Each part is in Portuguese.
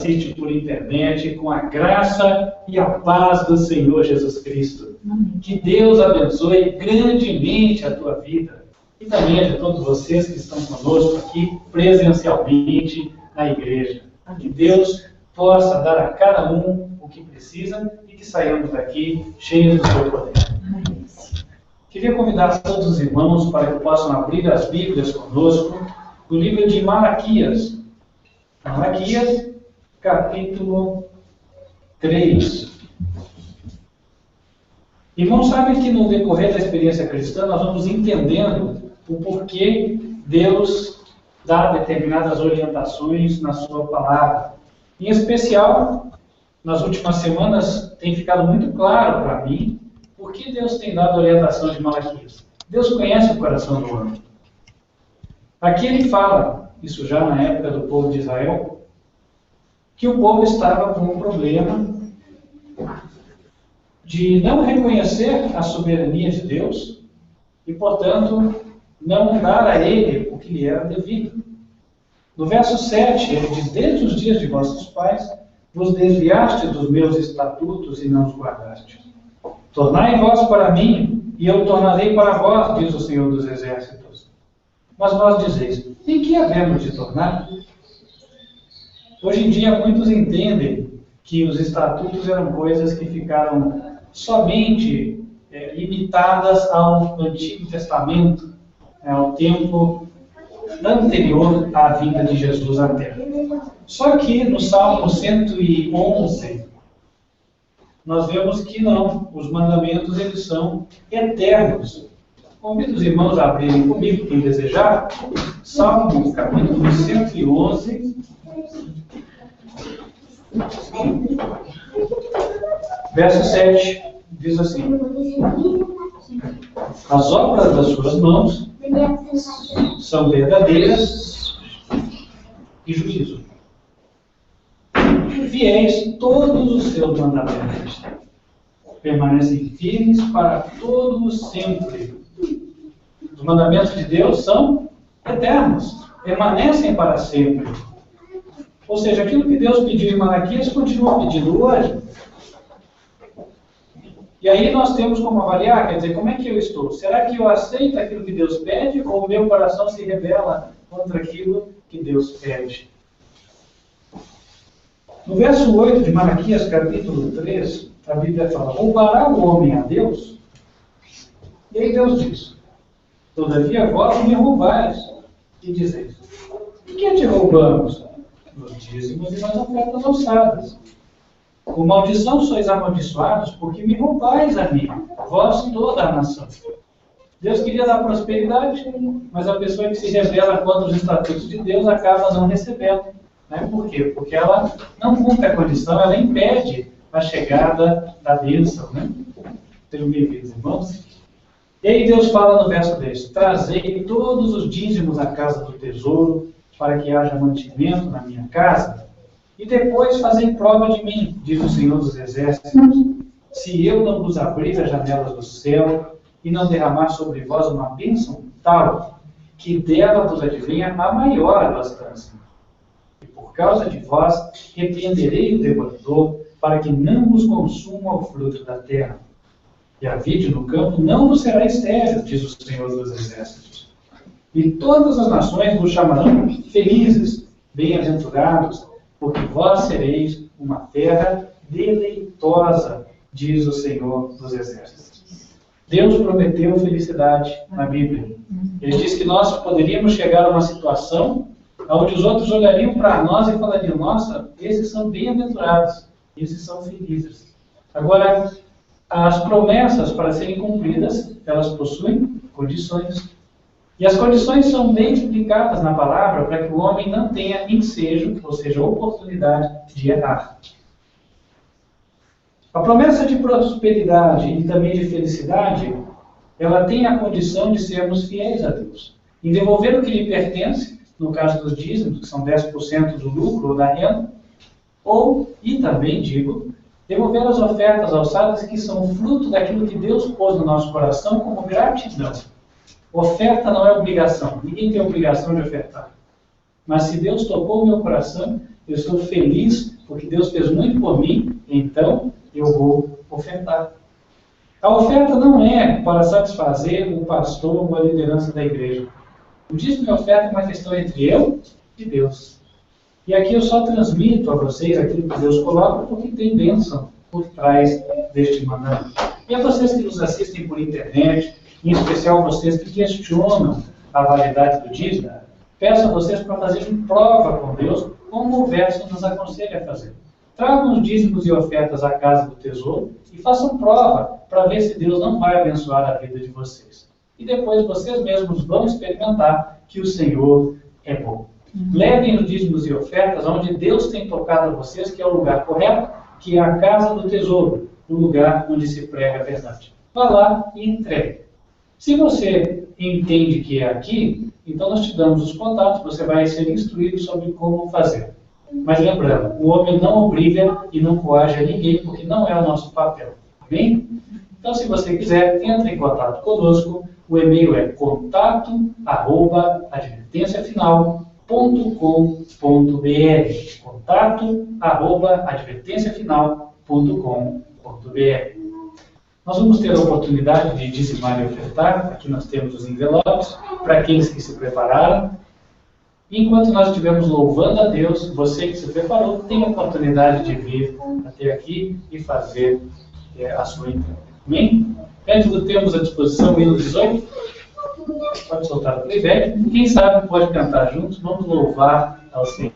assiste por internet, com a graça e a paz do Senhor Jesus Cristo. Que Deus abençoe grandemente a tua vida e também a de todos vocês que estão conosco aqui presencialmente na igreja. Que Deus possa dar a cada um o que precisa e que saiamos daqui cheios do seu poder. Queria convidar todos os irmãos para que possam abrir as Bíblias conosco no livro de Malaquias. Malaquias, capítulo 3. Irmãos, sabem que no decorrer da experiência cristã nós vamos entendendo o porquê Deus dá determinadas orientações na sua palavra. Em especial, nas últimas semanas tem ficado muito claro para mim por que Deus tem dado a orientação de Malaquias. Deus conhece o coração do homem. Aqui ele fala, isso já na época do povo de Israel, que o povo estava com um problema de não reconhecer a soberania de Deus e, portanto, não dar a ele o que lhe era devido. No verso 7, ele diz: desde os dias de vossos pais, vos desviaste dos meus estatutos e não os guardaste. Tornai vós para mim, e eu tornarei para vós, diz o Senhor dos Exércitos. Mas vós dizeis: em que havemos de tornar? Hoje em dia, muitos entendem que os estatutos eram coisas que ficaram somente limitadas ao Antigo Testamento, ao tempo anterior à vinda de Jesus à Terra. Só que no Salmo 111, nós vemos que não, os mandamentos eles são eternos. Convido os irmãos a abrirem comigo, quem desejar, Salmo capítulo 111, verso 7, diz assim: as obras das suas mãos são verdadeiras e juízo. Fiéis todos os seus mandamentos, permanecem firmes para todo sempre. Os mandamentos de Deus são eternos, permanecem para sempre. Ou seja, aquilo que Deus pediu em Malaquias continua pedindo hoje. E aí nós temos como avaliar, quer dizer, como é que eu estou? Será que eu aceito aquilo que Deus pede ou o meu coração se rebela contra aquilo que Deus pede? No verso 8 de Malaquias, capítulo 3, a Bíblia fala: roubará o homem a Deus? E aí Deus diz: todavia vós me roubais, e dizeis: de que te roubamos? Nos dízimos e nas ofertas alçadas. Com maldição sois amaldiçoados, porque me roubais a mim, vós toda a nação. Deus queria dar prosperidade, mas a pessoa que se rebela contra os estatutos de Deus acaba não recebendo. Né? Por quê? Porque ela não cumpre a condição, ela impede a chegada da bênção. Né? Sejam bem-vindos, irmãos. E aí Deus fala no verso 10: trazei todos os dízimos à casa do tesouro, para que haja mantimento na minha casa, e depois fazei prova de mim, diz o Senhor dos Exércitos, se eu não vos abrir as janelas do céu e não derramar sobre vós uma bênção tal, que dela vos advenha a maior abastança. E por causa de vós repreenderei o devorador, para que não vos consuma o fruto da terra. E a vide no campo não vos será estéril, diz o Senhor dos Exércitos. E todas as nações vos chamarão felizes, bem-aventurados, porque vós sereis uma terra deleitosa, diz o Senhor dos Exércitos. Deus prometeu felicidade na Bíblia. Ele diz que nós poderíamos chegar a uma situação onde os outros olhariam para nós e falariam: nossa, esses são bem-aventurados, esses são felizes. Agora, as promessas para serem cumpridas, elas possuem condições. E as condições são bem explicadas na palavra para que o homem não tenha ensejo, ou seja, oportunidade de errar. A promessa de prosperidade e também de felicidade, ela tem a condição de sermos fiéis a Deus. Em devolver o que lhe pertence, no caso dos dízimos, que são 10% do lucro ou da renda, e também, devolver as ofertas alçadas que são fruto daquilo que Deus pôs no nosso coração como gratidão. Oferta não é obrigação. Ninguém tem obrigação de ofertar. Mas se Deus tocou o meu coração, eu estou feliz porque Deus fez muito por mim, então eu vou ofertar. A oferta não é para satisfazer o pastor ou a liderança da igreja. O dízimo e a oferta é uma questão entre eu e Deus. E aqui eu só transmito a vocês aquilo que Deus coloca porque tem bênção por trás deste mandamento. E a vocês que nos assistem por internet, em especial vocês que questionam a validade do dízimo, peço a vocês para fazerem prova com Deus, como o verso nos aconselha a fazer. Tragam os dízimos e ofertas à casa do tesouro e façam prova para ver se Deus não vai abençoar a vida de vocês. E depois vocês mesmos vão experimentar que o Senhor é bom. Levem os dízimos e ofertas onde Deus tem tocado a vocês, que é o lugar correto, que é a casa do tesouro, o lugar onde se prega a verdade. Vá lá e entregue. Se você entende que é aqui, então nós te damos os contatos, você vai ser instruído sobre como fazer. Mas lembrando, o homem não obriga e não coage a ninguém, porque não é o nosso papel. Amém? Então, se você quiser, entre em contato conosco. O e-mail é contato@advertenciafinal.com.br. contato@advertenciafinal.com.br. Nós vamos ter a oportunidade de dizimar e ofertar. Aqui nós temos os envelopes para aqueles que se prepararam. Enquanto nós estivermos louvando a Deus, você que se preparou tem a oportunidade de vir até aqui e fazer a sua entrega. Amém? Pedro, temos à disposição o hino 18. Pode soltar o playback. Quem sabe pode cantar juntos. Vamos louvar ao Senhor.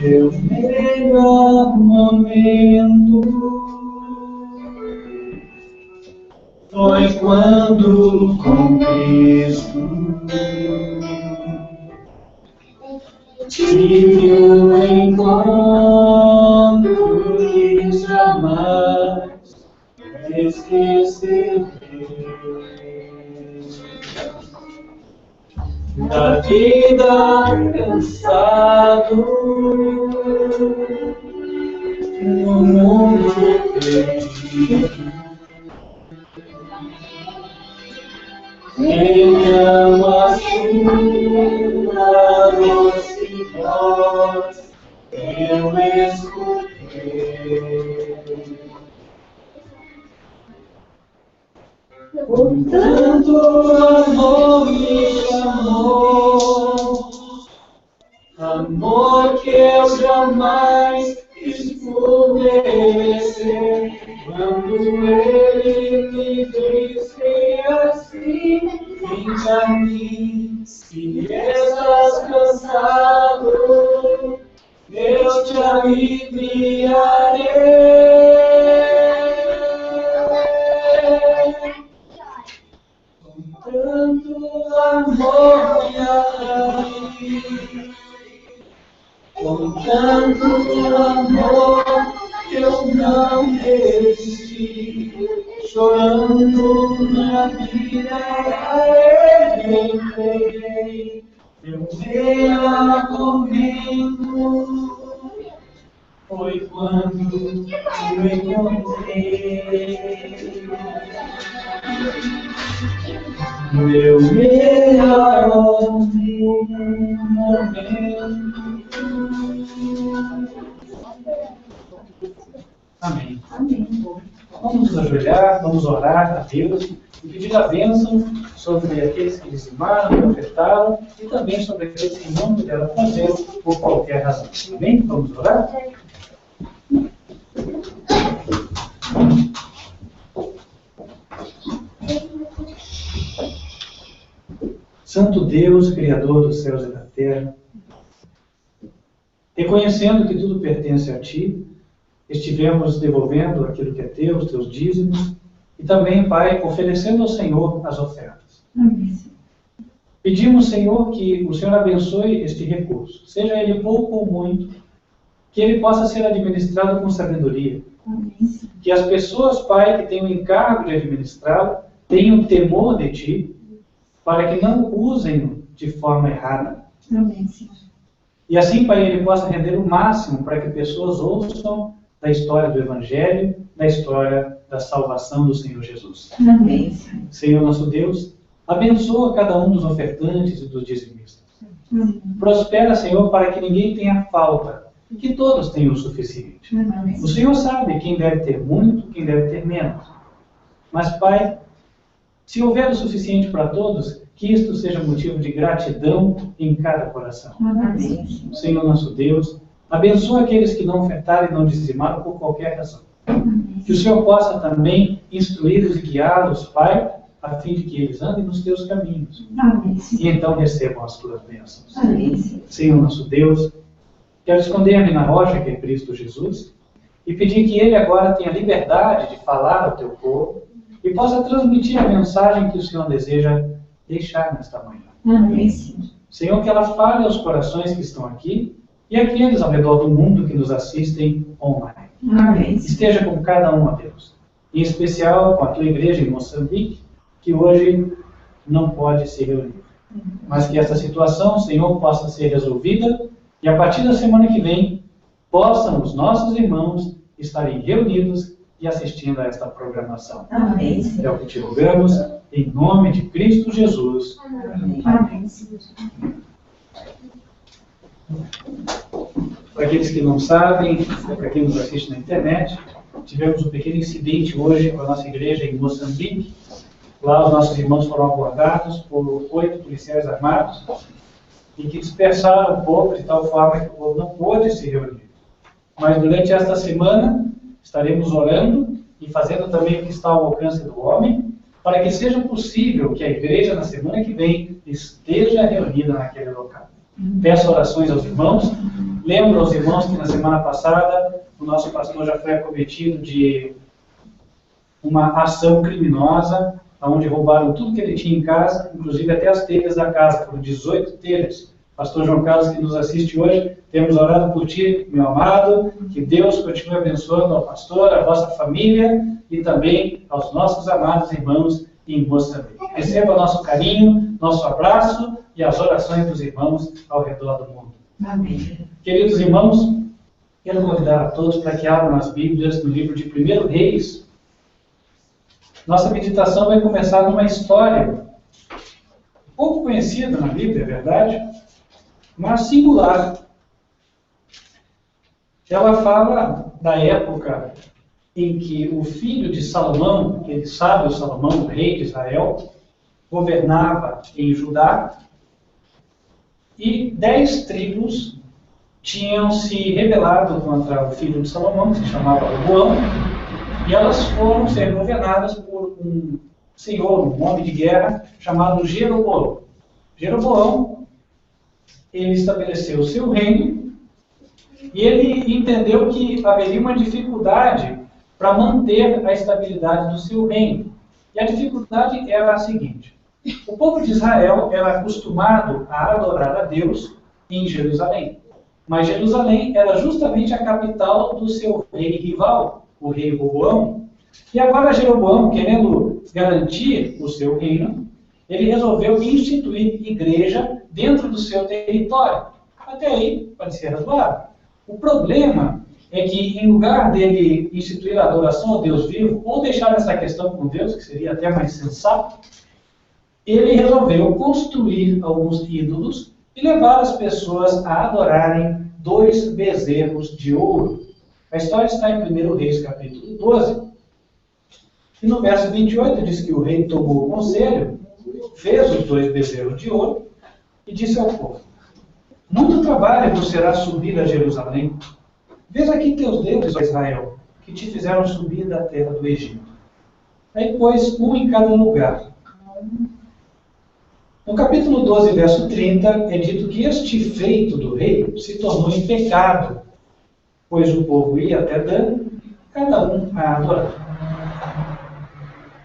Meu melhor momento foi quando com Cristo tive um encontro que jamais esquecerei. Da vida cansado, no mundo perdido, então a sua doce voz eu escutei. Com tanto amor me chamou, amor que eu jamais quis por merecer. Quando Ele me disse assim, vem a mim, se estás cansado, eu te aliviarei. Tanto amor me atraí, com tanto amor eu não resisti, chorando na vida eu entreguei, eu venha comigo, foi quando eu encontrei. Meu melhor momento. Amém. Amém. Vamos nos ajoelhar, vamos orar a Deus e pedir a bênção sobre aqueles que dizimaram, que ofertaram e também sobre aqueles que não puderam fazer por qualquer razão. Amém? Vamos orar? Santo Deus, Criador dos céus e da terra, reconhecendo que tudo pertence a Ti, estivemos devolvendo aquilo que é Teu, os Teus dízimos, e também, Pai, oferecendo ao Senhor as ofertas. Amém. Pedimos, Senhor, que o Senhor abençoe este recurso, seja ele pouco ou muito, que ele possa ser administrado com sabedoria. Amém. Que as pessoas, Pai, que têm o encargo de administrá-lo, tenham temor de Ti, para que não o usem de forma errada. Amém, Senhor. E assim, Pai, ele possa render o máximo para que pessoas ouçam da história do Evangelho, da história da salvação do Senhor Jesus. Amém, Senhor. Senhor nosso Deus, abençoa cada um dos ofertantes e dos dizimistas. Amém. Prospera, Senhor, para que ninguém tenha falta, e que todos tenham o suficiente. Amém. O Senhor sabe quem deve ter muito, quem deve ter menos. Mas, Pai, se houver o suficiente para todos, que isto seja motivo de gratidão em cada coração. Amém. Senhor nosso Deus, abençoa aqueles que não ofertaram e não dizimaram por qualquer razão. Que o Senhor possa também instruí-los e guiá-los, Pai, a fim de que eles andem nos teus caminhos. Amém. E então recebam as tuas bênçãos. Amém, Senhor. Senhor nosso Deus, quero esconder-me na rocha que é Cristo Jesus e pedir que Ele agora tenha liberdade de falar ao teu povo e possa transmitir a mensagem que o Senhor deseja deixar nesta manhã. Amém, Senhor. Senhor, que ela fale aos corações que estão aqui e aqueles ao redor do mundo que nos assistem online. Amém. Esteja com cada um, ó Deus. Em especial com a tua igreja em Moçambique, que hoje não pode se reunir. Mas que essa situação, Senhor, possa ser resolvida e a partir da semana que vem, possam os nossos irmãos estarem reunidos e assistindo a esta programação. Amém, É Senhor. o que te rogamos, em nome de Cristo Jesus. Amém, Senhor. Para aqueles que não sabem, para quem nos assiste na internet, tivemos um pequeno incidente hoje com a nossa igreja em Moçambique. Lá os nossos irmãos foram abordados por 8 policiais armados e que dispersaram o povo de tal forma que o povo não pôde se reunir. Mas durante esta semana estaremos orando e fazendo também o que está ao alcance do homem, para que seja possível que a igreja na semana que vem esteja reunida naquele local. Peço orações aos irmãos. Lembro aos irmãos que na semana passada o nosso pastor já foi acometido de uma ação criminosa, onde roubaram tudo que ele tinha em casa, inclusive até as telhas da casa, foram 18 telhas. Pastor João Carlos, que nos assiste hoje, temos orado por ti, meu amado, que Deus continue abençoando ao pastor, a vossa família e também aos nossos amados irmãos em Moçambique. Receba nosso carinho, nosso abraço e as orações dos irmãos ao redor do mundo. Amém. Queridos irmãos, quero convidar a todos para que abram as Bíblias no livro de 1 Reis. Nossa meditação vai começar numa história pouco conhecida na Bíblia, é verdade, mas singular. Ela fala da época em que o filho de Salomão, aquele sábio Salomão, o rei de Israel, governava em Judá, e 10 tribos tinham se rebelado contra o filho de Salomão, que se chamava Roboão, e elas foram ser governadas por um senhor, um homem de guerra, chamado Jeroboão. Jeroboão, ele estabeleceu o seu reino, e ele entendeu que haveria uma dificuldade para manter a estabilidade do seu reino. E a dificuldade era a seguinte: o povo de Israel era acostumado a adorar a Deus em Jerusalém. Mas Jerusalém era justamente a capital do seu rei rival, o rei Roboão. E agora Jeroboão, querendo garantir o seu reino, ele resolveu instituir igreja dentro do seu território. Até aí parecia razoável. O problema é que, em lugar dele instituir a adoração ao Deus vivo, ou deixar essa questão com Deus, que seria até mais sensato, ele resolveu construir alguns ídolos e levar as pessoas a adorarem 2 bezerros de ouro. A história está em 1 Reis, capítulo 12. E no verso 28 diz que o rei tomou o conselho, fez os 2 bezerros de ouro e disse ao povo: muito trabalho vos será subir a Jerusalém. Vês aqui teus deuses, ó Israel, que te fizeram subir da terra do Egito. Aí pôs um em cada lugar. No capítulo 12, verso 30, é dito que este feito do rei se tornou em pecado, pois o povo ia até Dan, cada um a adorar.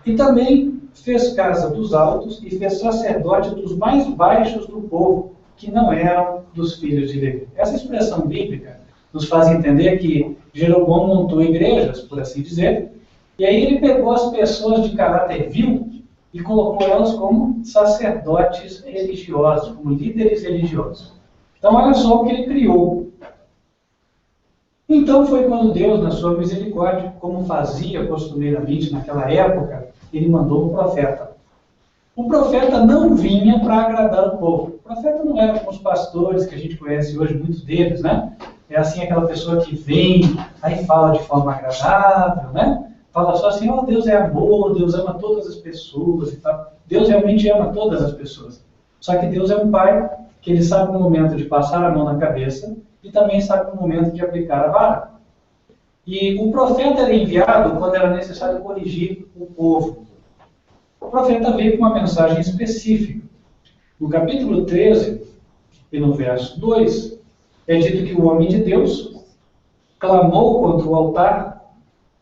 E também fez casa dos altos e fez sacerdote dos mais baixos do povo, que não eram dos filhos de Levi. Essa expressão bíblica nos faz entender que Jeroboão montou igrejas, por assim dizer, e aí ele pegou as pessoas de caráter vil e colocou elas como sacerdotes religiosos, como líderes religiosos. Então, olha só o que ele criou. Então foi quando Deus, na sua misericórdia, como fazia costumeiramente naquela época, ele mandou o profeta. O profeta não vinha para agradar o povo. O profeta não era como os pastores que a gente conhece hoje, muitos deles, né? É assim aquela pessoa que vem, aí fala de forma agradável, né? Fala só assim, oh, Deus é amor, Deus ama todas as pessoas e tal. Deus realmente ama todas as pessoas. Só que Deus é um pai que ele sabe o momento de passar a mão na cabeça e também sabe o momento de aplicar a vara. E o profeta era enviado quando era necessário corrigir o povo. O profeta veio com uma mensagem específica. No capítulo 13 e no verso 2, é dito que o homem de Deus clamou contra o altar,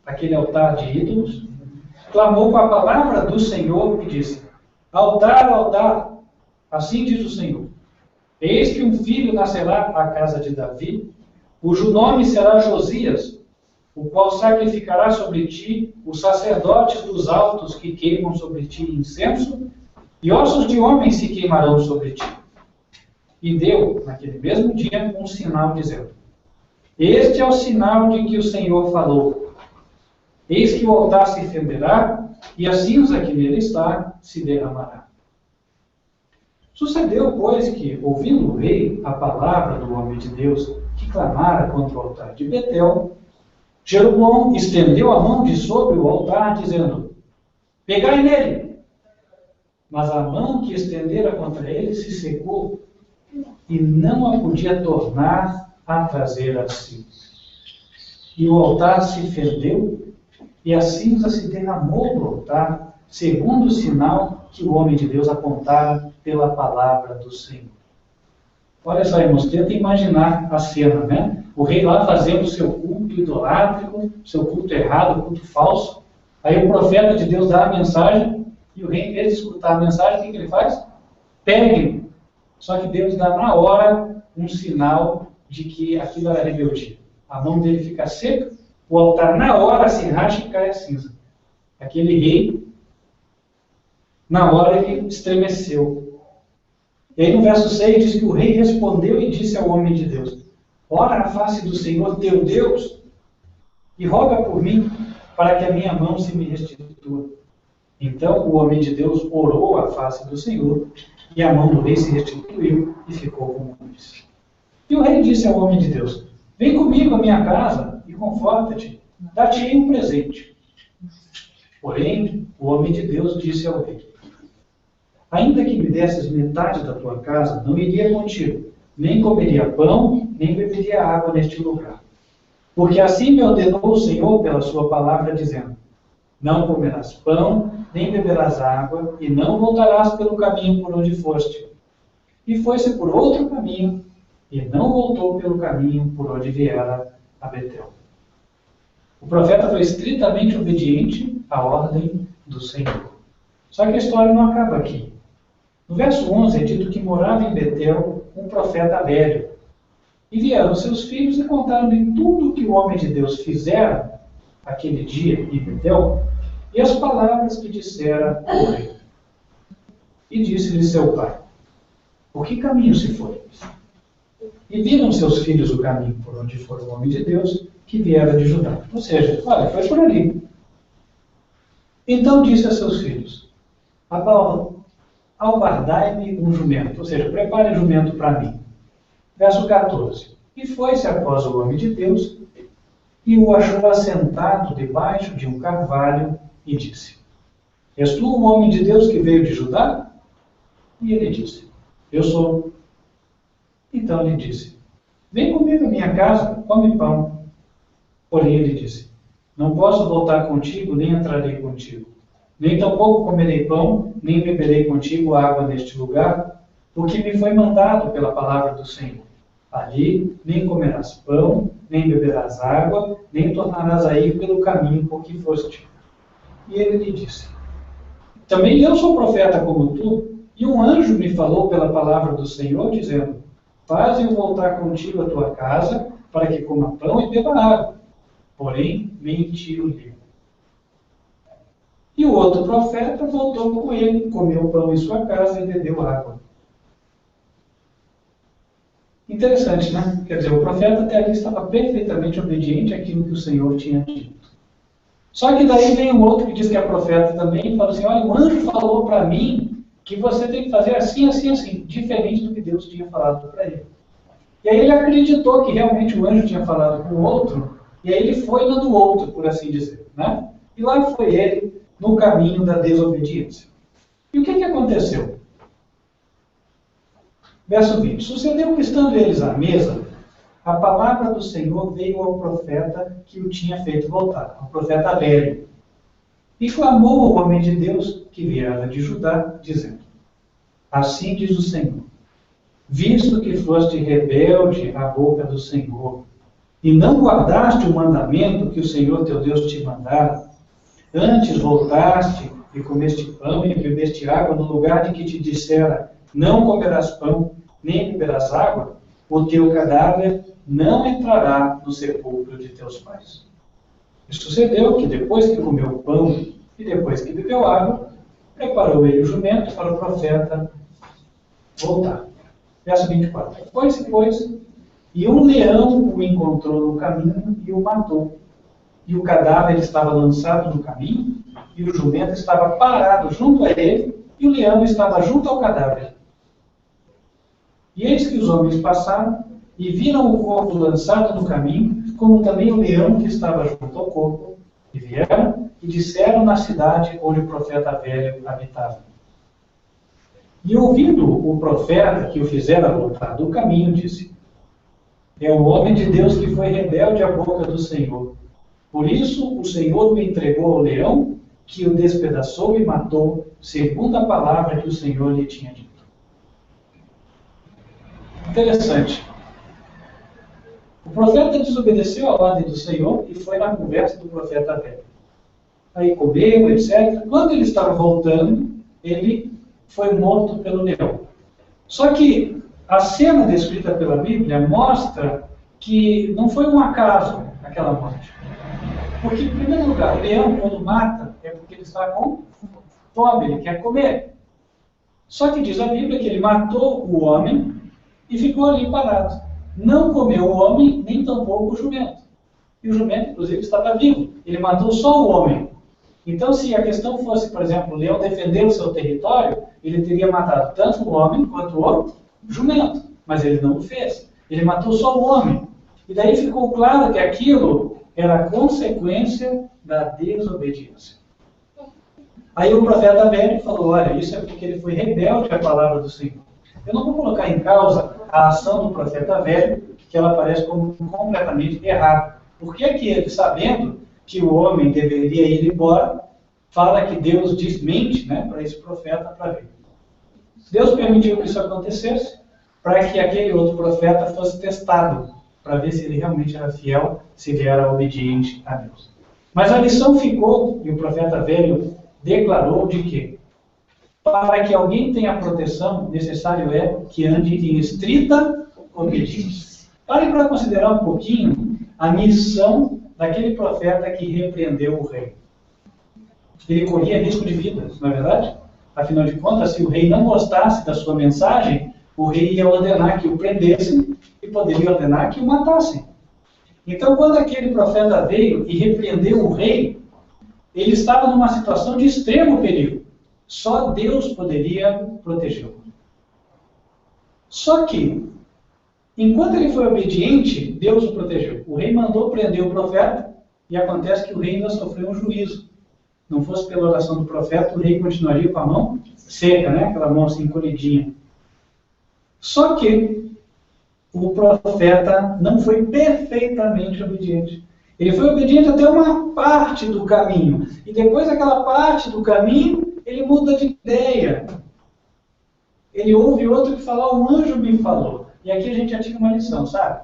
aquele altar de ídolos, clamou com a palavra do Senhor e disse, altar, altar, assim diz o Senhor, eis que um filho nascerá à casa de Davi, cujo nome será Josias, o qual sacrificará sobre ti os sacerdotes dos altos que queimam sobre ti incenso, e ossos de homens se queimarão sobre ti. E deu, naquele mesmo dia, um sinal dizendo, este é o sinal de que o Senhor falou. Eis que o altar se fenderá, e a cinza que nele está se derramará. Sucedeu, pois, que, ouvindo o rei a palavra do homem de Deus, que clamara contra o altar de Betel, Jeroboão estendeu a mão de sobre o altar, dizendo, pegai nele. Mas a mão que estendera contra ele se secou, e não a podia tornar a trazer a si. E o altar se fendeu, e a cinza se derramou do altar, segundo o sinal que o homem de Deus apontara pela palavra do Senhor. Olha só, irmãos, tenta imaginar a cena, né? O rei lá fazendo o seu culto idolátrico, seu culto errado, culto falso. Aí o profeta de Deus dá a mensagem, e o rei, em vez de escutar a mensagem, o que ele faz? Pegue. Só que Deus dá na hora um sinal de que aquilo era rebeldia. A mão dele fica seca, o altar na hora se racha e cai a cinza. Aquele rei, na hora ele estremeceu. E aí no verso 6 diz que o rei respondeu e disse ao homem de Deus, ora a face do Senhor teu Deus e roga por mim para que a minha mão se me restitua. Então o homem de Deus orou à face do Senhor e a mão do rei se restituiu e ficou como antes. E o rei disse ao homem de Deus, vem comigo à minha casa e conforta-te, dá-te-ei um presente. Porém, o homem de Deus disse ao rei, ainda que me desses metade da tua casa, não iria contigo, nem comeria pão, nem beberia água neste lugar. Porque assim me ordenou o Senhor pela sua palavra, dizendo, não comerás pão, nem beberás água, e não voltarás pelo caminho por onde foste. E foi-se por outro caminho, e não voltou pelo caminho por onde viera a Betel. O profeta foi estritamente obediente à ordem do Senhor. Só que a história não acaba aqui. No verso 11 é dito que morava em Betel um profeta velho. E vieram seus filhos e contaram-lhe tudo o que o homem de Deus fizera aquele dia em Betel, e as palavras que dissera o rei. E disse-lhe seu pai, por que caminho se foi? E viram seus filhos o caminho por onde foi o homem de Deus, que viera de Judá. Ou seja, olha, foi por ali. Então disse a seus filhos, albardai-me um jumento, ou seja, prepare jumento para mim. Verso 14. E foi-se após o homem de Deus, e o achou assentado debaixo de um carvalho, e disse, és tu o homem de Deus que veio de Judá? E ele disse, eu sou. Então ele disse, vem comigo à minha casa, come pão. Porém ele disse, não posso voltar contigo, nem entrarei contigo. Nem tampouco comerei pão, nem beberei contigo água neste lugar, porque me foi mandado pela palavra do Senhor. Ali nem comerás pão, nem beberás água, nem tornarás a ir pelo caminho por que foste. E ele lhe disse, também eu sou profeta como tu, e um anjo me falou pela palavra do Senhor, dizendo, faze-o voltar contigo à tua casa, para que coma pão e beba água. Porém, mentiu-lhe. E o outro profeta voltou com ele, comeu pão em sua casa e bebeu água. Interessante, né? Quer dizer, o profeta até ali estava perfeitamente obediente àquilo que o Senhor tinha dito. Só que daí vem um outro que diz que é profeta também e fala assim, olha, o anjo falou para mim que você tem que fazer assim, assim, assim, diferente do que Deus tinha falado para ele. E aí ele acreditou que realmente o anjo tinha falado com o outro, e aí ele foi no do outro, por assim dizer, né? E lá foi ele no caminho da desobediência. E o que aconteceu? Verso 20. Sucedeu que, estando eles à mesa, a palavra do Senhor veio ao profeta que o tinha feito voltar, ao profeta velho. E clamou ao homem de Deus que viera de Judá, dizendo, assim diz o Senhor, visto que foste rebelde à boca do Senhor, e não guardaste o mandamento que o Senhor teu Deus te mandara, antes voltaste e comeste pão e bebeste água no lugar de que te dissera, não comerás pão, nem beberás água, o teu cadáver não entrará no sepulcro de teus pais. E sucedeu que depois que comeu o pão e depois que bebeu água, preparou ele o jumento para o profeta voltar. Verso 24. Foi-se, pois, e um leão o encontrou no caminho e o matou. E o cadáver estava lançado no caminho, e o jumento estava parado junto a ele, e o leão estava junto ao cadáver. E eis que os homens passaram, e viram o corpo lançado no caminho, como também o leão que estava junto ao corpo, e vieram e disseram na cidade onde o profeta velho habitava. E ouvindo o profeta que o fizera voltar do caminho, disse, é o homem de Deus que foi rebelde à boca do Senhor. Por isso o Senhor o entregou ao leão, que o despedaçou e matou, segundo a palavra que o Senhor lhe tinha dito. Interessante. O profeta desobedeceu a ordem do Senhor e foi na conversa do profeta velho. Aí comeu, etc. Quando ele estava voltando, ele foi morto pelo leão. Só que a cena descrita pela Bíblia mostra que não foi um acaso aquela morte. Porque, em primeiro lugar, o leão, quando mata, é porque ele está com fome, ele quer comer. Só que diz a Bíblia que ele matou o homem e ficou ali parado. Não comeu o homem, nem tampouco o jumento. E o jumento, inclusive, estava vivo. Ele matou só o homem. Então, se a questão fosse, por exemplo, o leão defender o seu território, ele teria matado tanto o homem quanto o jumento. Mas ele não o fez. Ele matou só o homem. E daí ficou claro que aquilo era consequência da desobediência. Aí o profeta velho falou, olha, isso é porque ele foi rebelde à palavra do Senhor. Eu não vou colocar em causa a ação do profeta velho, que ela parece como completamente errada. Por que que ele, sabendo que o homem deveria ir embora, fala que Deus mente, né, para esse profeta para ver? Deus permitiu que isso acontecesse para que aquele outro profeta fosse testado, para ver se ele realmente era fiel, se ele era obediente a Deus. Mas a lição ficou, e o profeta velho declarou de que para que alguém tenha proteção, necessário é que ande em estrita obediência. Pare para considerar um pouquinho a missão daquele profeta que repreendeu o rei. Ele corria risco de vida, não é verdade? Afinal de contas, se o rei não gostasse da sua mensagem, o rei ia ordenar que o prendessem e poderia ordenar que o matassem. Então, quando aquele profeta veio e repreendeu o rei, ele estava numa situação de extremo perigo. Só Deus poderia protegê-lo. Só que, enquanto ele foi obediente, Deus o protegeu. O rei mandou prender o profeta e acontece que o rei ainda sofreu um juízo. Não fosse pela oração do profeta, o rei continuaria com a mão seca, né? Aquela mão assim encolhidinha. Só que o profeta não foi perfeitamente obediente. Ele foi obediente até uma parte do caminho. E depois daquela parte do caminho, ele muda de ideia. Ele ouve outro que fala, um anjo me falou. E aqui a gente já tinha uma lição, sabe?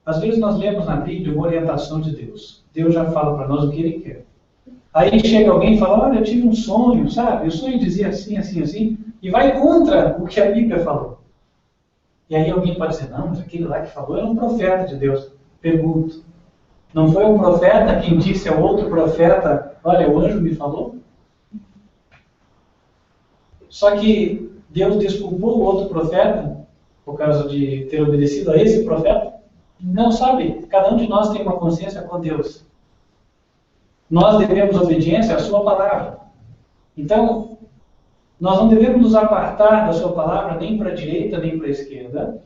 Às vezes nós lemos na Bíblia uma orientação de Deus. Deus já fala para nós o que Ele quer. Aí chega alguém e fala, olha, eu tive um sonho, sabe? O sonho dizia assim, assim, assim. E vai contra o que a Bíblia falou. E aí alguém pode dizer, não, mas aquele lá que falou era um profeta de Deus. Pergunto. Não foi um profeta quem disse ao outro profeta, olha, o anjo me falou? Só que Deus desculpou o outro profeta por causa de ter obedecido a esse profeta? Não, sabe? Cada um de nós tem uma consciência com Deus. Nós devemos obediência à sua palavra. Então, nós não devemos nos apartar da sua palavra nem para a direita nem para a esquerda,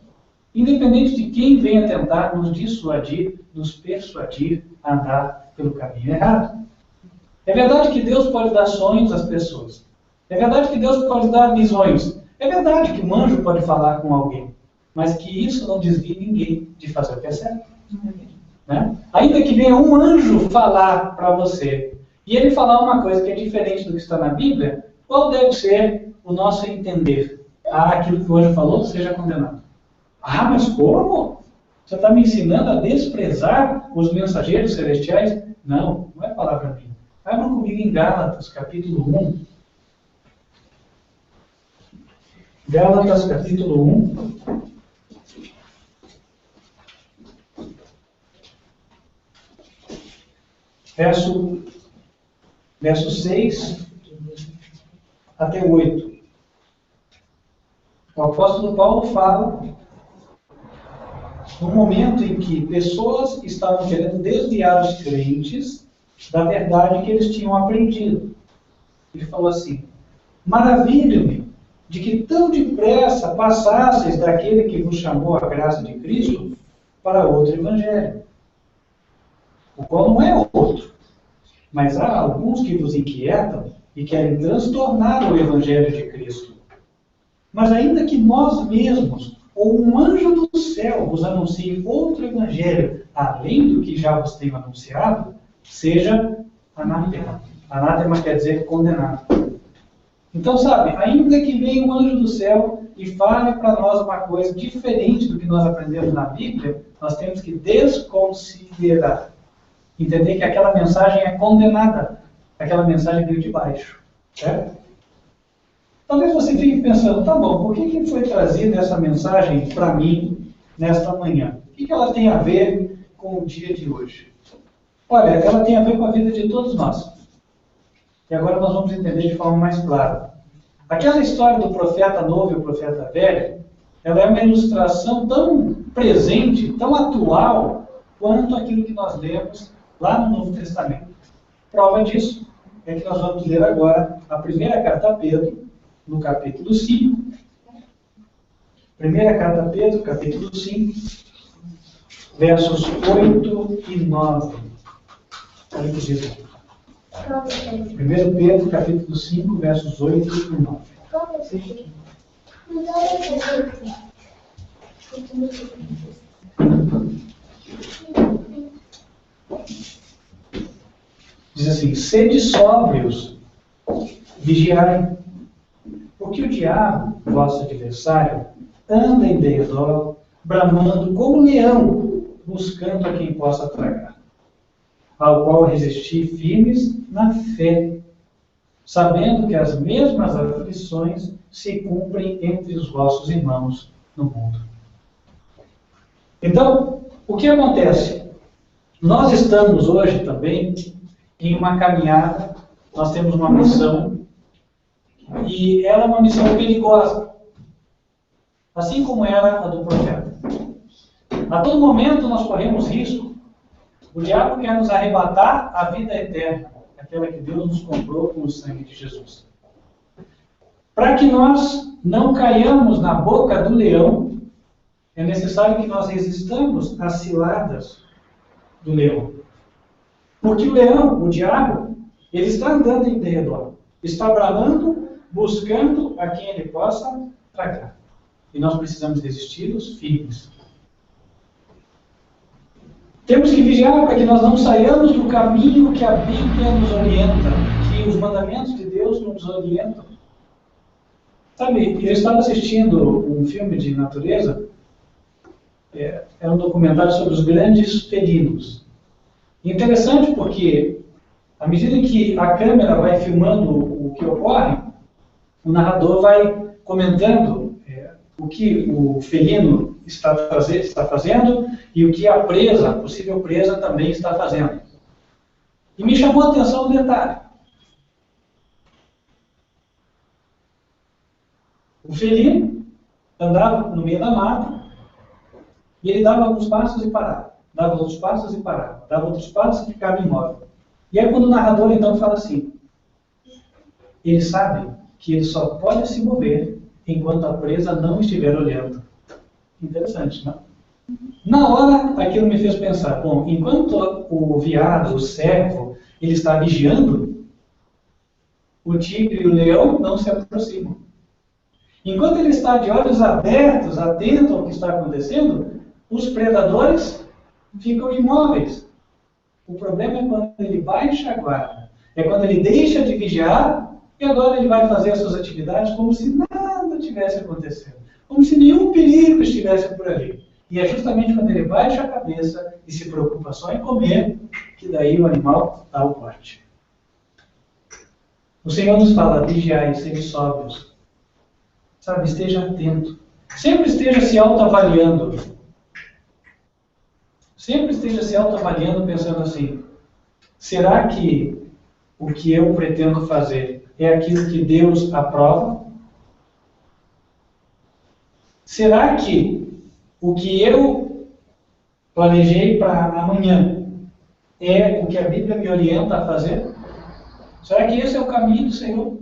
independente de quem venha tentar nos dissuadir, nos persuadir a andar pelo caminho errado. É verdade que Deus pode dar sonhos às pessoas. É verdade que Deus pode dar visões. É verdade que um anjo pode falar com alguém. Mas que isso não desvie ninguém de fazer o que é certo. Né? Ainda que venha um anjo falar para você, e ele falar uma coisa que é diferente do que está na Bíblia, qual deve ser o nosso entender? Aquilo que o anjo falou seja condenado. Mas como? Você está me ensinando a desprezar os mensageiros celestiais? Não, não é palavra minha. Abram comigo em Gálatas, capítulo 1. Gálatas, capítulo 1. Verso 6 até 8. O apóstolo Paulo fala no momento em que pessoas estavam querendo desviar os crentes da verdade que eles tinham aprendido. Ele falou assim: maravilho-me de que tão depressa passasseis daquele que vos chamou a graça de Cristo para outro evangelho, o qual não é outro. Mas há alguns que vos inquietam e querem transtornar o evangelho de Cristo. Mas ainda que nós mesmos, ou um anjo do céu, vos anuncie outro evangelho, além do que já vos tenho anunciado, seja anátema. Anátema quer dizer condenado. Então, sabe, ainda que venha um anjo do céu e fale para nós uma coisa diferente do que nós aprendemos na Bíblia, nós temos que desconsiderar. Entender que aquela mensagem é condenada. Aquela mensagem veio de baixo. Certo? Talvez você fique pensando, tá bom, por que foi trazida essa mensagem para mim nesta manhã? O que ela tem a ver com o dia de hoje? Olha, ela tem a ver com a vida de todos nós. E agora nós vamos entender de forma mais clara. Aquela história do profeta novo e o profeta velho, ela é uma ilustração tão presente, tão atual, quanto aquilo que nós lemos lá no Novo Testamento. Prova disso é que nós vamos ler agora a primeira carta a Pedro, no capítulo 5. Primeira carta a Pedro, capítulo 5, versos 8 e 9. Olha o que diz. 1 Pedro, capítulo 5, versos 8 e 9. Diz assim: sede sóbrios, vigiai, porque o diabo, vosso adversário, anda em derredor, bramando como leão, buscando a quem possa tragar, ao qual resistir firmes na fé, sabendo que as mesmas aflições se cumprem entre os vossos irmãos no mundo. Então, o que acontece? Nós estamos hoje também em uma caminhada, nós temos uma missão, e ela é uma missão perigosa, assim como era a do profeta. A todo momento nós corremos risco. O diabo quer nos arrebatar a vida eterna, aquela que Deus nos comprou com o sangue de Jesus. Para que nós não caiamos na boca do leão, é necessário que nós resistamos às ciladas do leão. Porque o leão, o diabo, ele está andando em derredor, está bramando, buscando a quem ele possa tragar. E nós precisamos resistir-los firmes. Temos que vigiar para que nós não saiamos do caminho que a Bíblia nos orienta, que os mandamentos de Deus nos orientam. Sabe, eu estava assistindo um filme de natureza, é um documentário sobre os grandes felinos. Interessante porque, à medida que a câmera vai filmando o que ocorre, o narrador vai comentando o que o felino está fazendo e o que a presa, a possível presa, também está fazendo. E me chamou a atenção um detalhe. O felino andava no meio da mata e ele dava alguns passos e parava. Dava outros passos e parava. Dava outros passos e ficava imóvel. E aí quando o narrador então fala assim, ele sabe que ele só pode se mover enquanto a presa não estiver olhando. Interessante, não? Na hora, aquilo me fez pensar, bom, enquanto o veado, o servo, ele está vigiando, o tigre e o leão não se aproximam. Enquanto ele está de olhos abertos, atento ao que está acontecendo, os predadores ficam imóveis. O problema é quando ele baixa a guarda. É quando ele deixa de vigiar e agora ele vai fazer as suas atividades como se nada tivesse acontecendo. Como se nenhum perigo estivesse por ali. E é justamente quando ele baixa a cabeça e se preocupa só em comer, que daí o animal dá o corte. O Senhor nos fala, vigiai, sede sóbrios. Sabe, esteja atento. Sempre esteja se autoavaliando. Sempre esteja se autoavaliando pensando assim, será que o que eu pretendo fazer é aquilo que Deus aprova? Será que o que eu planejei para amanhã é o que a Bíblia me orienta a fazer? Será que esse é o caminho do Senhor?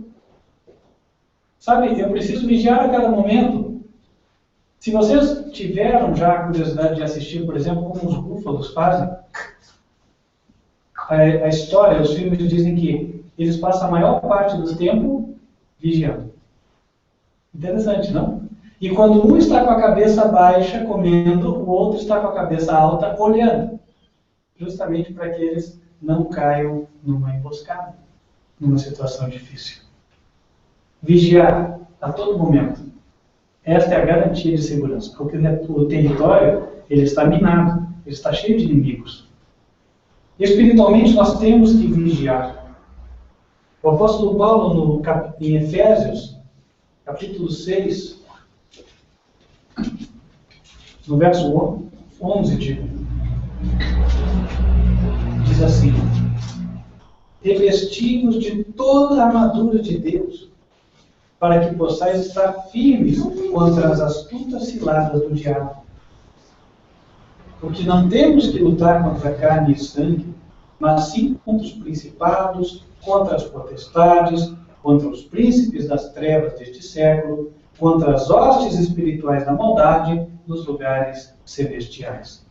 Sabe, eu preciso vigiar a cada momento. Se vocês tiveram já a curiosidade de assistir, por exemplo, como os búfalos fazem, a história, os filmes dizem que eles passam a maior parte do tempo vigiando. Interessante, não? E quando um está com a cabeça baixa, comendo, o outro está com a cabeça alta, olhando. Justamente para que eles não caiam numa emboscada, numa situação difícil. Vigiar a todo momento. Esta é a garantia de segurança, porque o território ele está minado, ele está cheio de inimigos. Espiritualmente, nós temos que vigiar. O apóstolo Paulo, em Efésios, capítulo 6, no verso 11, diz assim, revesti-vos de toda a armadura de Deus, para que possais estar firmes contra as astutas ciladas do diabo. Porque não temos que lutar contra carne e sangue, mas sim contra os principados, contra as potestades, contra os príncipes das trevas deste século, contra as hostes espirituais da maldade nos lugares celestiais.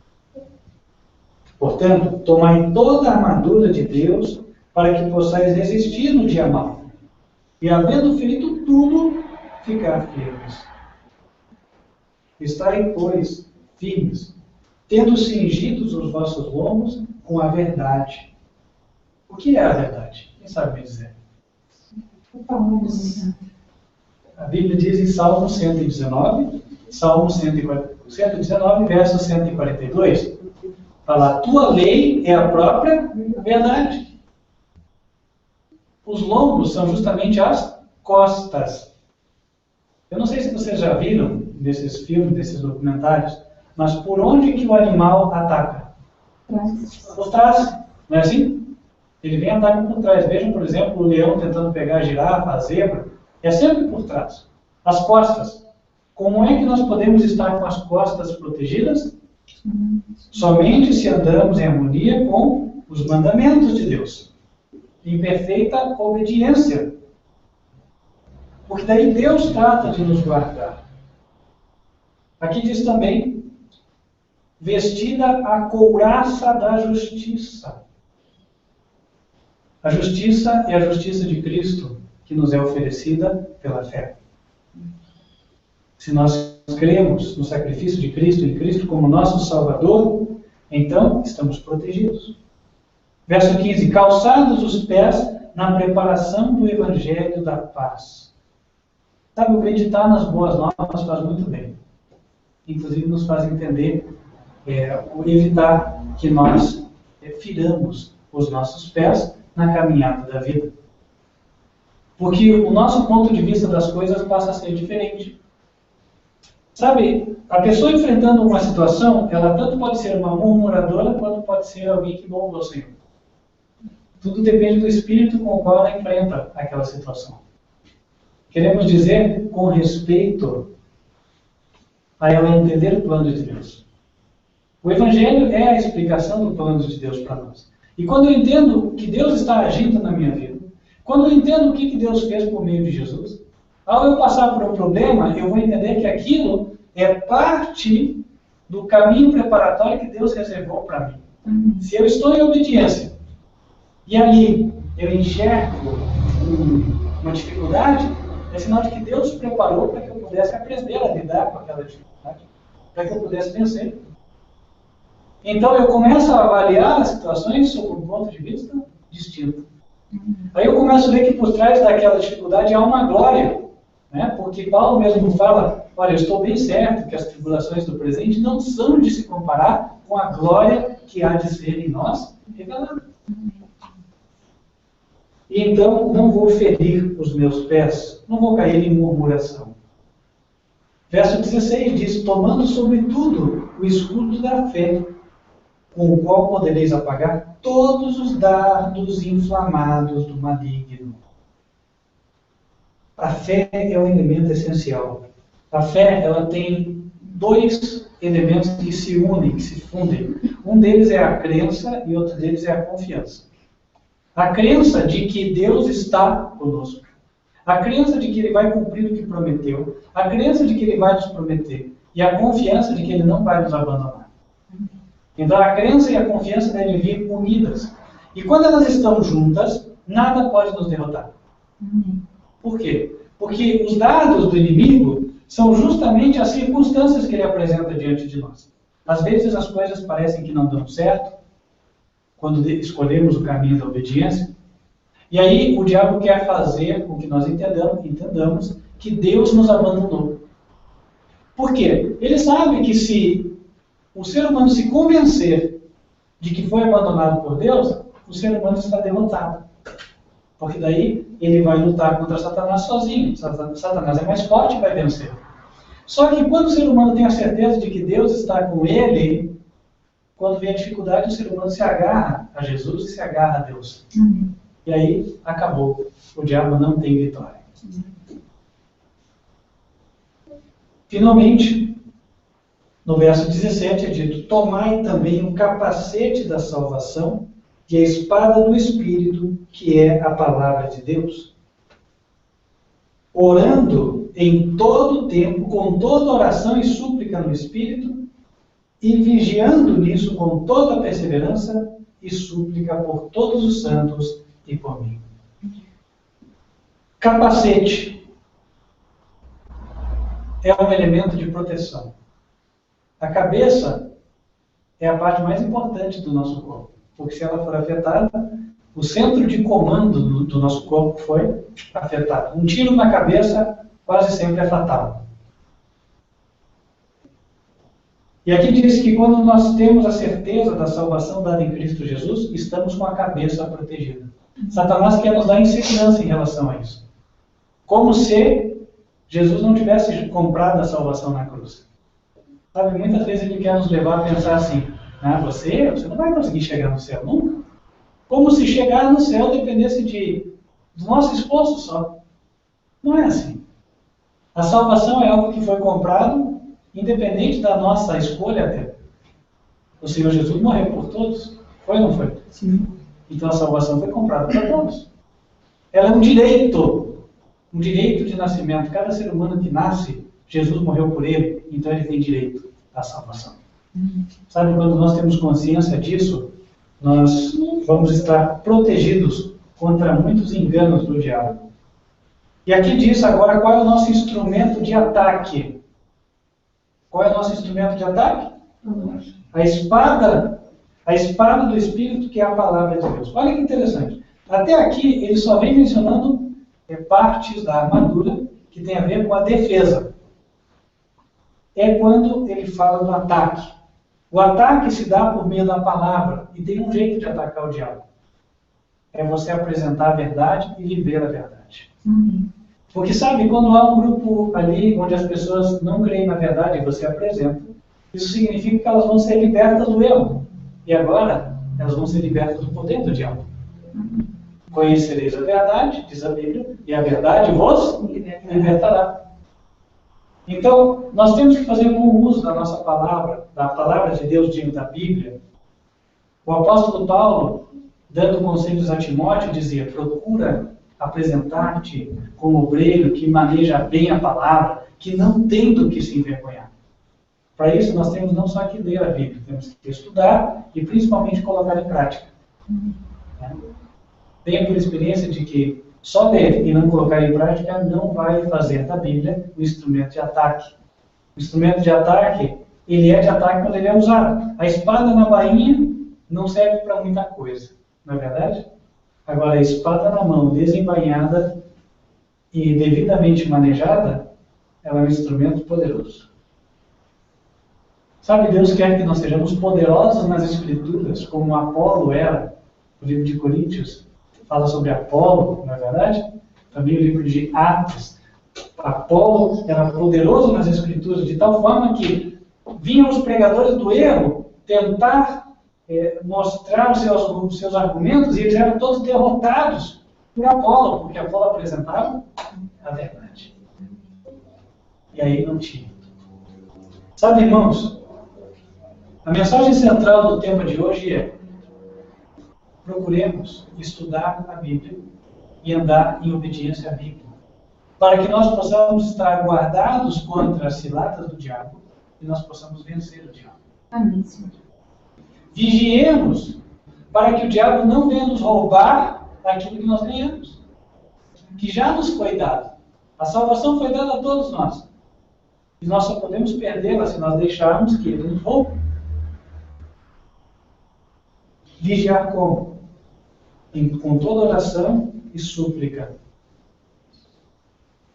Portanto, tomai toda a armadura de Deus para que possais resistir no dia mau. E havendo feito tudo, ficar firmes. Estai, pois, firmes, tendo cingidos os vossos lombos com a verdade. O que é a verdade? Quem sabe me dizer? A Bíblia diz em Salmo 119, Salmo 119, verso 142, fala, a tua lei é a própria verdade. Os lombos são justamente as costas. Eu não sei se vocês já viram desses filmes, desses documentários, mas por onde que o animal ataca? Por trás. Não é assim? Ele vem e ataca por trás. Vejam, por exemplo, o leão tentando pegar a girafa, a zebra. É sempre por trás. As costas. Como é que nós podemos estar com as costas protegidas? Somente se andamos em harmonia com os mandamentos de Deus. Em perfeita obediência. Porque daí Deus trata de nos guardar. Aqui diz também, vestida a couraça da justiça. A justiça é a justiça de Cristo, que nos é oferecida pela fé. Se nós cremos no sacrifício de Cristo, em Cristo como nosso Salvador, então estamos protegidos. Verso 15, calçados os pés na preparação do Evangelho da paz. Sabe, o acreditar nas boas novas faz muito bem. Inclusive nos faz entender, evitar que nós firamos os nossos pés na caminhada da vida. Porque o nosso ponto de vista das coisas passa a ser diferente. Sabe, a pessoa enfrentando uma situação, ela tanto pode ser uma murmuradora, quanto pode ser alguém que louva ao Senhor. Tudo depende do espírito com o qual ela enfrenta aquela situação. Queremos dizer, com respeito a ela entender o plano de Deus. O Evangelho é a explicação do plano de Deus para nós. E quando eu entendo que Deus está agindo na minha vida, quando eu entendo o que Deus fez por meio de Jesus, ao eu passar por um problema, eu vou entender que aquilo é parte do caminho preparatório que Deus reservou para mim. Se eu estou em obediência, e ali eu enxergo uma dificuldade, é sinal de que Deus preparou para que eu pudesse aprender a lidar com aquela dificuldade, para que eu pudesse vencer. Então eu começo a avaliar as situações sob um ponto de vista distinto. Aí eu começo a ver que por trás daquela dificuldade há uma glória, né? Porque Paulo mesmo fala, olha, eu estou bem certo que as tribulações do presente não são de se comparar com a glória que há de ser em nós revelada. E então não vou ferir os meus pés, não vou cair em murmuração. Verso 16 diz, tomando sobretudo o escudo da fé, com o qual podereis apagar todos os dardos inflamados do maligno. A fé é um elemento essencial. A fé, ela tem dois elementos que se unem, que se fundem. Um deles é a crença e outro deles é a confiança. A crença de que Deus está conosco. A crença de que Ele vai cumprir o que prometeu. A crença de que Ele vai nos prometer. E a confiança de que Ele não vai nos abandonar. Então a crença e a confiança devem vir unidas. E quando elas estão juntas, nada pode nos derrotar. Por quê? Porque os dardos do inimigo são justamente as circunstâncias que ele apresenta diante de nós. Às vezes as coisas parecem que não dão certo, quando escolhemos o caminho da obediência. E aí o diabo quer fazer com que nós entendamos que Deus nos abandonou. Por quê? Ele sabe que se o ser humano se convencer de que foi abandonado por Deus, o ser humano está derrotado. Porque daí ele vai lutar contra Satanás sozinho. Satanás é mais forte e vai vencer. Só que quando o ser humano tem a certeza de que Deus está com ele, quando vem a dificuldade, o ser humano se agarra a Jesus e se agarra a Deus. E aí acabou. O diabo não tem vitória. Finalmente, no verso 17 é dito, tomai também o capacete da salvação e a espada do Espírito, que é a palavra de Deus. Orando em todo o tempo, com toda oração e súplica no Espírito, e vigiando nisso com toda perseverança e súplica por todos os santos e por mim. Capacete é um elemento de proteção. A cabeça é a parte mais importante do nosso corpo, porque se ela for afetada, o centro de comando do nosso corpo foi afetado. Um tiro na cabeça quase sempre é fatal. E aqui diz que quando nós temos a certeza da salvação dada em Cristo Jesus, estamos com a cabeça protegida. Satanás quer nos dar insegurança em relação a isso. Como se Jesus não tivesse comprado a salvação na cruz. Sabe, muitas vezes ele quer nos levar a pensar assim, você não vai conseguir chegar no céu nunca. Como se chegar no céu dependesse do nosso esforço só. Não é assim. A salvação é algo que foi comprado, independente da nossa escolha até. O Senhor Jesus morreu por todos. Foi ou não foi? Sim. Então a salvação foi comprada para todos. Ela é um direito de nascimento. Cada ser humano que nasce, Jesus morreu por ele, então ele tem direito à salvação. Sabe, quando nós temos consciência disso, nós vamos estar protegidos contra muitos enganos do diabo. E aqui diz agora qual é o nosso instrumento de ataque. Qual é o nosso instrumento de ataque? A espada do Espírito, que é a palavra de Deus. Olha que interessante. Até aqui ele só vem mencionando partes da armadura que tem a ver com a defesa. É quando ele fala do ataque. O ataque se dá por meio da palavra. E tem um jeito de atacar o diabo. É você apresentar a verdade e viver a verdade. Porque sabe, quando há um grupo ali onde as pessoas não creem na verdade e você apresenta, isso significa que elas vão ser libertas do erro. E agora, elas vão ser libertas do poder do diabo. Conhecereis a verdade, diz a Bíblia, e a verdade vos libertará. Então, nós temos que fazer bom uso da nossa palavra, da palavra de Deus dentro da Bíblia. O apóstolo Paulo, dando conselhos a Timóteo, dizia: procura apresentar-te como obreiro que maneja bem a palavra, que não tem do que se envergonhar. Para isso, nós temos não só que ler a Bíblia, temos que estudar e principalmente colocar em prática. Tenho por experiência de que só ler e não colocar em prática não vai fazer da Bíblia um instrumento de ataque. O instrumento de ataque, ele é de ataque quando ele é usado. A espada na bainha não serve para muita coisa, não é verdade? Agora, a espada na mão, desembainhada e devidamente manejada, ela é um instrumento poderoso. Sabe, Deus quer que nós sejamos poderosos nas Escrituras, como Apolo era. O livro de Coríntios fala sobre Apolo, não é verdade? Também o livro de Atos. Apolo era poderoso nas Escrituras, de tal forma que vinham os pregadores do erro tentar mostrar os seus argumentos, e eles eram todos derrotados por Apolo, porque Apolo apresentava a verdade. E aí não tinha. Sabe, irmãos, a mensagem central do tema de hoje é: procuremos estudar a Bíblia e andar em obediência à Bíblia, para que nós possamos estar guardados contra as ciladas do diabo e nós possamos vencer o diabo. Amém, Senhor. Vigiemos para que o diabo não venha nos roubar aquilo que nós ganhamos, que já nos foi dado. A salvação foi dada a todos nós. E nós só podemos perdê-la se nós deixarmos que ele nos roube. Vigiar como? Com toda oração e súplica.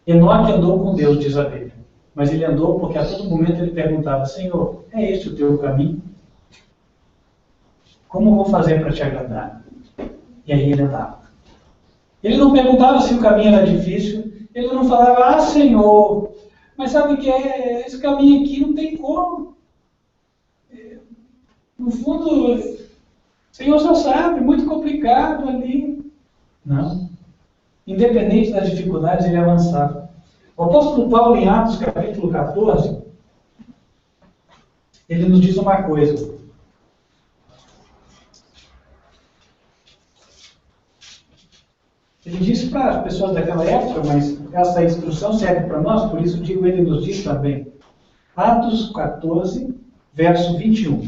Enoque andou com Deus, diz a Bíblia. Mas ele andou porque a todo momento ele perguntava: Senhor, é este o teu caminho? Como eu vou fazer para te agradar? E aí ele andava. Ele não perguntava se o caminho era difícil. Ele não falava: Senhor, mas sabe o que é? Esse caminho aqui não tem como. No fundo, o Senhor só sabe, muito complicado ali. Não. Independente das dificuldades, ele avançava. O apóstolo Paulo, em Atos, capítulo 14, ele nos diz uma coisa. Ele disse para as pessoas daquela época, mas essa instrução serve para nós, por isso digo, ele nos diz também. Atos 14, verso 21.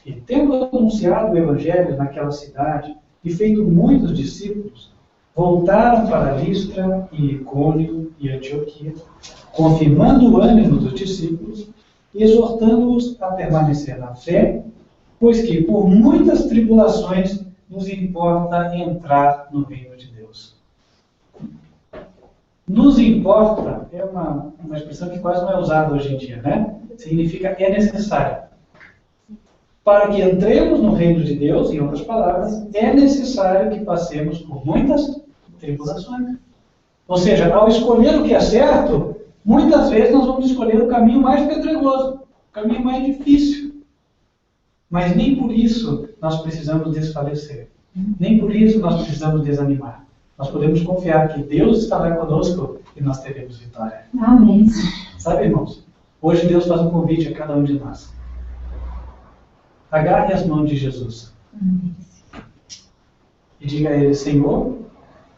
E tendo anunciado o evangelho naquela cidade e feito muitos discípulos, voltaram para Listra e Icônio e Antioquia, confirmando o ânimo dos discípulos e exortando-os a permanecer na fé, pois que por muitas tribulações nos importa entrar no reino de Deus. Nos importa é uma expressão que quase não é usada hoje em dia, né? Significa é necessário. Para que entremos no reino de Deus, em outras palavras, é necessário que passemos por muitas tribulações. Ou seja, ao escolher o que é certo, muitas vezes nós vamos escolher o caminho mais pedregoso, o caminho mais difícil. Mas nem por isso nós precisamos desfalecer. Nem por isso nós precisamos desanimar. Nós podemos confiar que Deus estará conosco e nós teremos vitória. Amém. Sabe, irmãos? Hoje Deus faz um convite a cada um de nós. Agarre as mãos de Jesus. Amém. E diga a Ele: Senhor,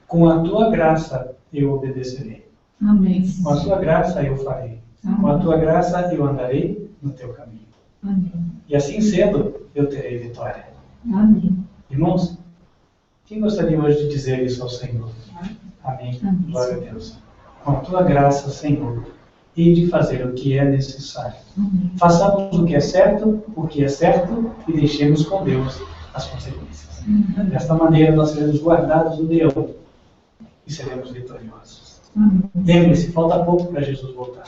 com a Tua graça eu obedecerei. Amém. Com a Tua graça eu farei. Com a Tua graça eu andarei no Teu caminho. Amém. E assim sendo, eu terei vitória. Amém. Irmãos, quem gostaria hoje de dizer isso ao Senhor? Amém. Amém. Glória a Deus. Com a Tua graça, Senhor, e de fazer o que é necessário. Amém. Façamos o que é certo e deixemos com Deus as consequências. Desta maneira nós seremos guardados do leão e seremos vitoriosos. Lembre-se, falta pouco para Jesus voltar.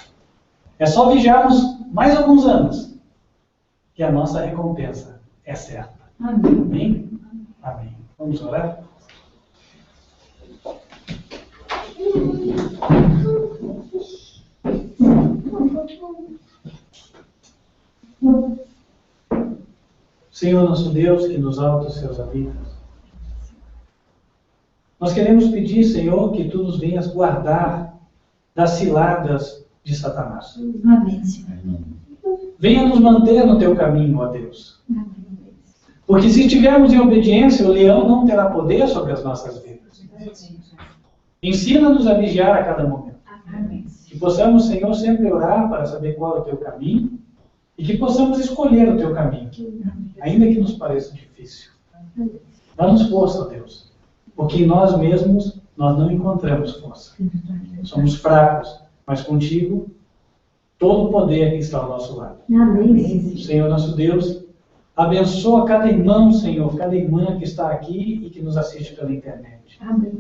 É só vigiarmos mais alguns anos que a nossa recompensa é certa. Amém. Amém? Amém. Vamos orar? Senhor nosso Deus, que nos altos seus habitas, nós queremos pedir, Senhor, que Tu nos venhas guardar das ciladas de Satanás. Amém, Senhor. Venha nos manter no Teu caminho, ó Deus. Amém. Porque se estivermos em obediência, o leão não terá poder sobre as nossas vidas. Ensina-nos a vigiar a cada momento. Amém. Que possamos, Senhor, sempre orar para saber qual é o Teu caminho e que possamos escolher o Teu caminho, ainda que nos pareça difícil. Dá-nos força, ó Deus, porque em nós mesmos nós não encontramos força. Somos fracos, mas contigo todo o poder está ao nosso lado. Amém. Senhor nosso Deus, abençoa cada irmão, Senhor, cada irmã que está aqui e que nos assiste pela internet. Amém.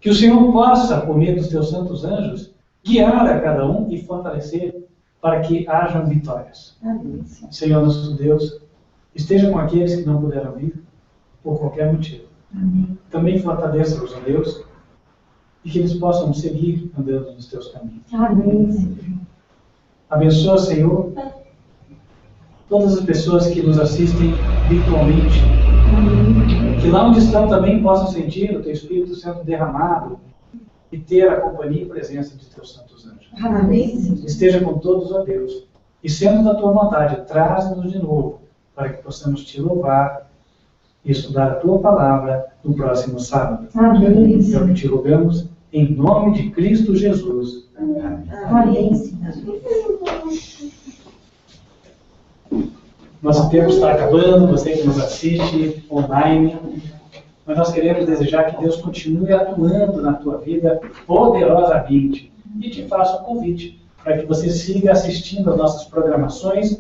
Que o Senhor possa, por meio dos Teus santos anjos, guiar a cada um e fortalecer para que hajam vitórias. Amém. Senhor nosso Deus, esteja com aqueles que não puderam vir, por qualquer motivo. Amém. Também fortaleça-os, ó Deus, e que eles possam seguir andando nos Teus caminhos. Amém. Abençoa, Senhor, todas as pessoas que nos assistem virtualmente. Amém. Que lá onde estão também possam sentir o Teu Espírito Santo derramado e ter a companhia e presença de Teus santos anjos. Amém. Esteja com todos, ó Deus, e sendo da Tua vontade, traz-nos de novo, para que possamos Te louvar e estudar a Tua palavra no próximo sábado. Amém. É o que Te rogamos, em nome de Cristo Jesus. Amém. Nosso tempo está acabando, você que nos assiste online, mas nós queremos desejar que Deus continue atuando na tua vida poderosamente e te faça um convite para que você siga assistindo às nossas programações,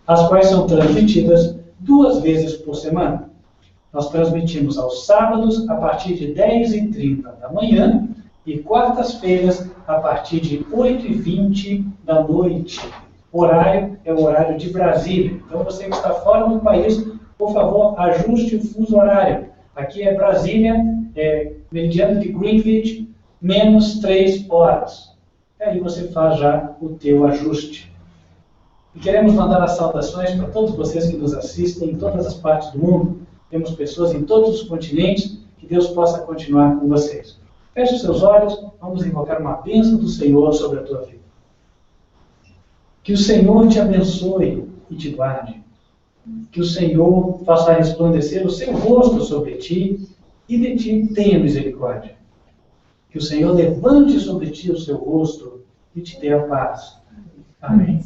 as quais são transmitidas 2 vezes por semana. Nós transmitimos aos sábados a partir de 10h30 da manhã e quartas-feiras a partir de 8h20 da noite. O horário é o horário de Brasília. Então, você que está fora do país, por favor, ajuste o fuso horário. Aqui é Brasília, meridiano de Greenwich, menos 3 horas. E aí você faz já o teu ajuste. E queremos mandar as saudações para todos vocês que nos assistem em todas as partes do mundo. Temos pessoas em todos os continentes. Que Deus possa continuar com vocês. Feche os seus olhos, vamos invocar uma bênção do Senhor sobre a tua vida. Que o Senhor te abençoe e te guarde. Que o Senhor faça resplandecer o seu rosto sobre ti e de ti tenha misericórdia. Que o Senhor levante sobre ti o seu rosto e te dê a paz. Amém.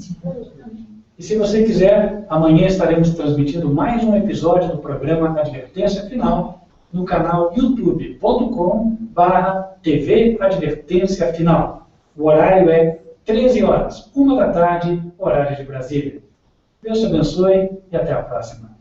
E se você quiser, amanhã estaremos transmitindo mais um episódio do programa Advertência Final no canal youtube.com/TV Advertência Final. O horário é 13 horas, 1 da tarde, horário de Brasília. Deus te abençoe e até a próxima.